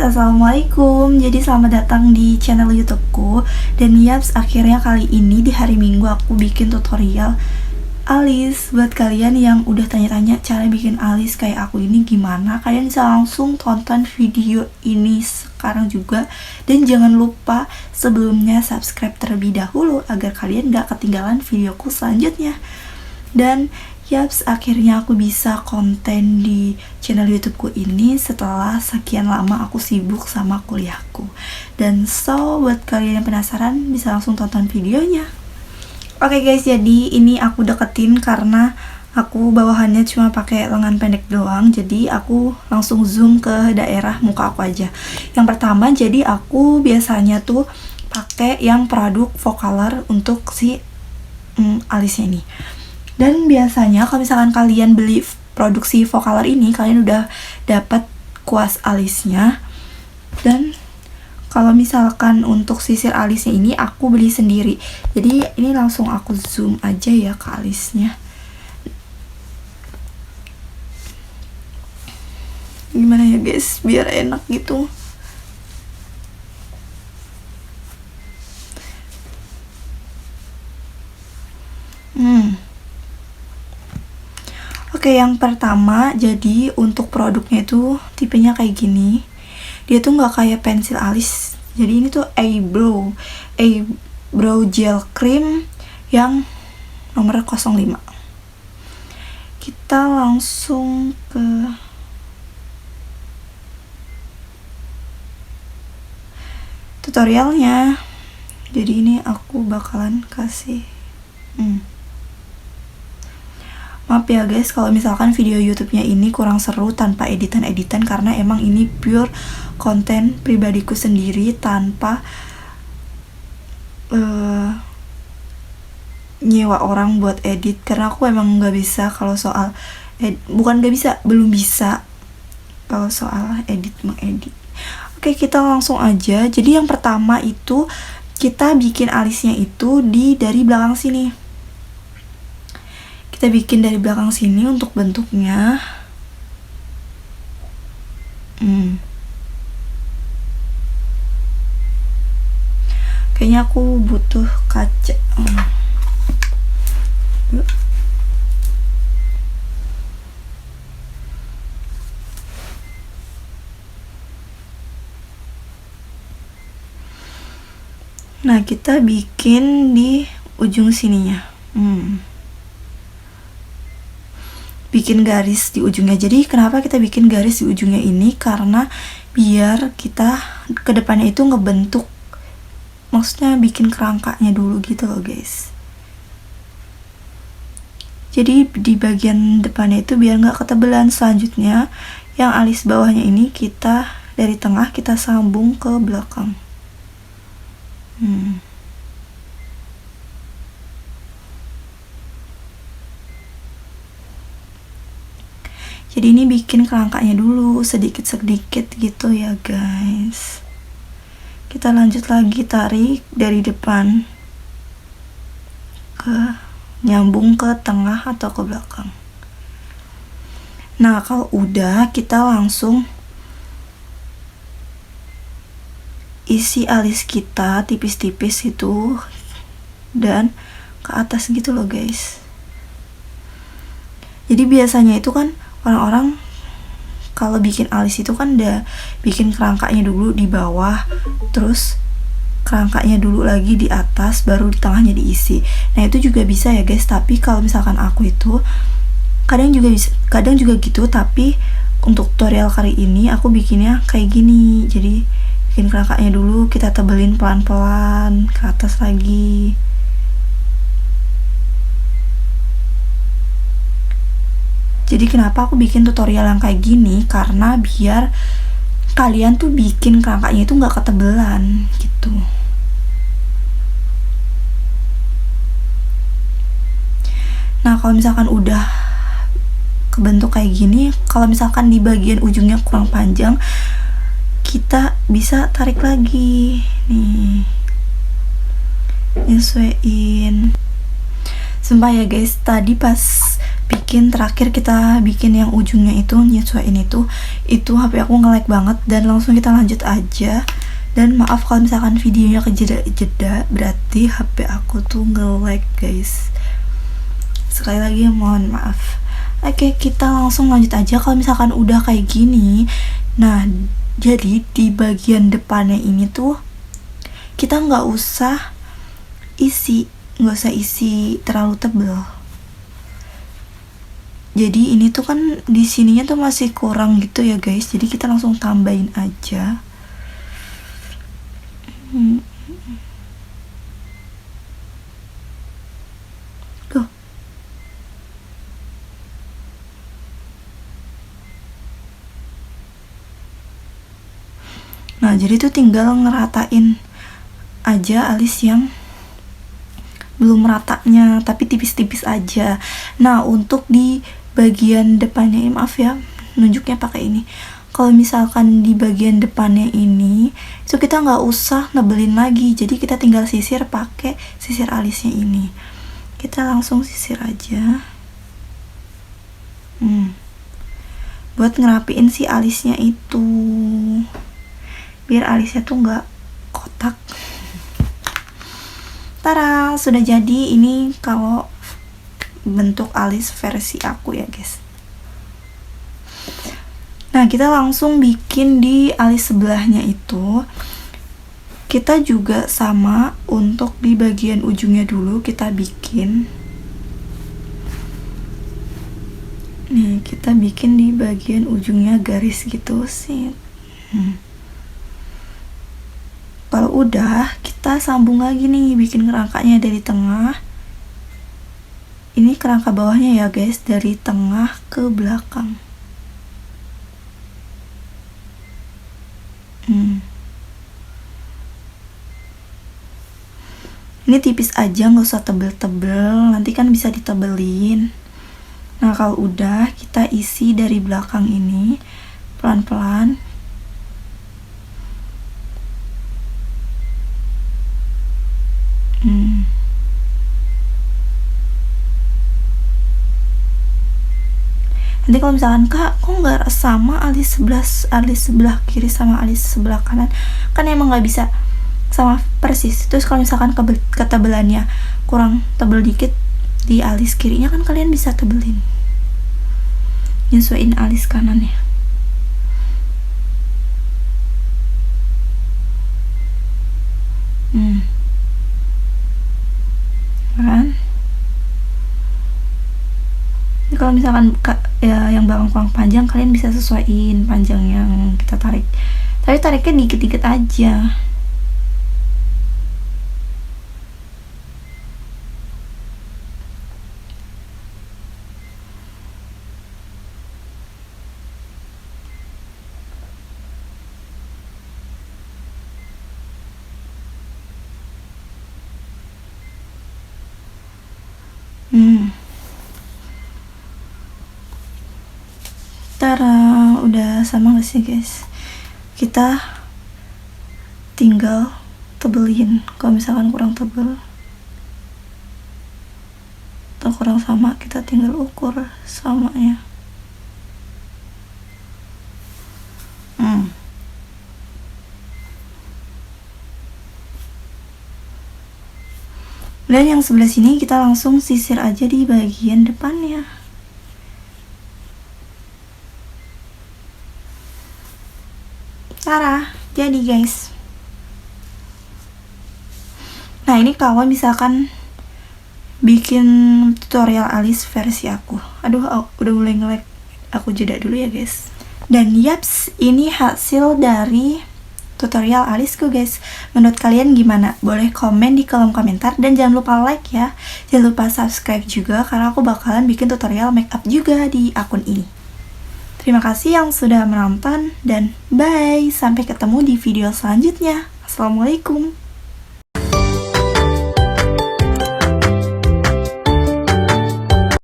Assalamualaikum. Jadi selamat datang di channel YouTubeku. Dan yaps, akhirnya kali ini di hari Minggu aku bikin tutorial alis. Buat kalian yang udah tanya-tanya cara bikin alis kayak aku ini gimana, kalian bisa langsung tonton video ini sekarang juga. Dan jangan lupa sebelumnya subscribe terlebih dahulu agar kalian gak ketinggalan videoku selanjutnya. Dan yaps, akhirnya aku bisa konten di channel YouTubeku ini setelah sekian lama aku sibuk sama kuliahku. Dan buat kalian yang penasaran bisa langsung tonton videonya. Oke guys, jadi ini aku deketin karena aku bawahannya cuma pakai lengan pendek doang. Jadi aku langsung zoom ke daerah muka aku aja. Yang pertama, jadi aku biasanya tuh pakai yang produk Focalor untuk si alisnya ini. Dan biasanya kalau misalkan kalian beli produksi Focalor ini, kalian udah dapat kuas alisnya. Dan kalau misalkan untuk sisir alisnya ini aku beli sendiri. Jadi ini langsung aku zoom aja ya ke alisnya. Gimana ya guys, biar enak gitu. Oke, yang pertama, jadi untuk produknya itu tipenya kayak gini. Dia tuh nggak kayak pensil alis. Jadi ini tuh eyebrow gel cream yang nomor 05. Kita langsung ke tutorialnya. Jadi ini aku bakalan kasih maaf ya guys kalau misalkan video YouTube-nya ini kurang seru tanpa editan-editan, karena emang ini pure konten pribadiku sendiri tanpa nyewa orang buat edit, karena aku emang nggak bisa kalau soal belum bisa kalau soal mengedit. Oke, kita langsung aja. Jadi yang pertama itu kita bikin alisnya itu dari belakang sini. Kita bikin dari belakang sini untuk bentuknya. Kayaknya aku butuh kaca. Nah, kita bikin di ujung sininya. Bikin garis di ujungnya. Jadi kenapa kita bikin garis di ujungnya ini? Karena biar kita ke depannya itu ngebentuk, maksudnya bikin kerangkanya dulu gitu loh guys. Jadi di bagian depannya itu biar nggak ketebelan. Selanjutnya yang alis bawahnya ini kita dari tengah kita sambung ke belakang. Jadi ini bikin kerangkanya dulu sedikit-sedikit gitu ya guys. Kita lanjut lagi, tarik dari depan ke nyambung ke tengah atau ke belakang. Nah, kalau udah kita langsung isi alis kita tipis-tipis itu dan ke atas gitu loh guys. Jadi biasanya itu kan orang-orang kalau bikin alis itu kan udah bikin kerangkanya dulu di bawah, terus kerangkanya dulu lagi di atas, baru di tengahnya diisi. Nah itu juga bisa ya guys, tapi kalau misalkan aku itu kadang juga gitu, tapi untuk tutorial kali ini aku bikinnya kayak gini. Jadi bikin kerangkanya dulu, kita tebelin pelan-pelan ke atas lagi. Jadi kenapa aku bikin tutorial yang kayak gini? Karena biar kalian tuh bikin kerangkanya itu nggak ketebelan gitu. Nah kalau misalkan udah kebentuk kayak gini, kalau misalkan di bagian ujungnya kurang panjang, kita bisa tarik lagi nih, nyesuaiin. Sumpah ya guys, tadi pas terakhir kita bikin yang ujungnya itu nyesuaiin itu HP aku nge-lag banget, dan langsung kita lanjut aja. Dan maaf kalau misalkan videonya kejeda-jeda, berarti HP aku tuh nge-lag guys, sekali lagi mohon maaf. Oke, kita langsung lanjut aja. Kalau misalkan udah kayak gini, nah jadi di bagian depannya ini tuh kita nggak usah isi terlalu tebel. Jadi ini tuh kan di sininya tuh masih kurang gitu ya guys, jadi kita langsung tambahin aja. Tuh. Nah jadi tuh tinggal ngeratain aja alis yang belum ratanya, tapi tipis-tipis aja. Nah untuk di bagian depannya, maaf ya nunjuknya pakai ini. Kalau misalkan di bagian depannya ini itu kita nggak usah nebelin lagi, jadi kita tinggal sisir pakai sisir alisnya ini. Kita langsung sisir aja buat ngerapiin si alisnya itu, biar alisnya tuh nggak kotak. Tara, sudah jadi. Ini kalau bentuk alis versi aku ya guys. Nah kita langsung bikin di alis sebelahnya itu. Kita juga sama, untuk di bagian ujungnya dulu kita bikin. Nih kita bikin di bagian ujungnya garis gitu sih. Kalau udah, kita sambung lagi nih, bikin kerangkanya dari tengah. Ini kerangka bawahnya ya guys, dari tengah ke belakang. Ini tipis aja, nggak usah tebel-tebel, nanti kan bisa ditebelin. Nah kalau udah, kita isi dari belakang ini pelan-pelan. Nanti kalau misalkan kak kok nggak sama alis sebelah kiri sama alis sebelah kanan, kan emang nggak bisa sama persis. Terus kalau misalkan ketebelannya kurang tebel dikit di alis kirinya, kan kalian bisa tebelin, nyesuaiin alis kanannya. Kan kalau misalkan ya yang belakang kurang panjang, kalian bisa sesuaiin panjang yang kita tarik, tapi tariknya dikit-dikit aja. Tara, udah sama gak sih guys? Kita tinggal tebelin. Kalau misalkan kurang tebel atau kurang sama, kita tinggal ukur samanya. Dan yang sebelah sini kita langsung sisir aja di bagian depannya. Tara, jadi guys. Nah ini kalau misalkan bikin tutorial alis versi aku. Aduh, udah mulai nge-lag. Aku jeda dulu ya guys. Dan yaps, ini hasil dari tutorial alisku guys. Menurut kalian gimana? Boleh komen di kolom komentar, dan jangan lupa like ya. Jangan lupa subscribe juga, karena aku bakalan bikin tutorial makeup juga di akun ini. Terima kasih yang sudah menonton, dan bye. Sampai ketemu di video selanjutnya. Assalamualaikum.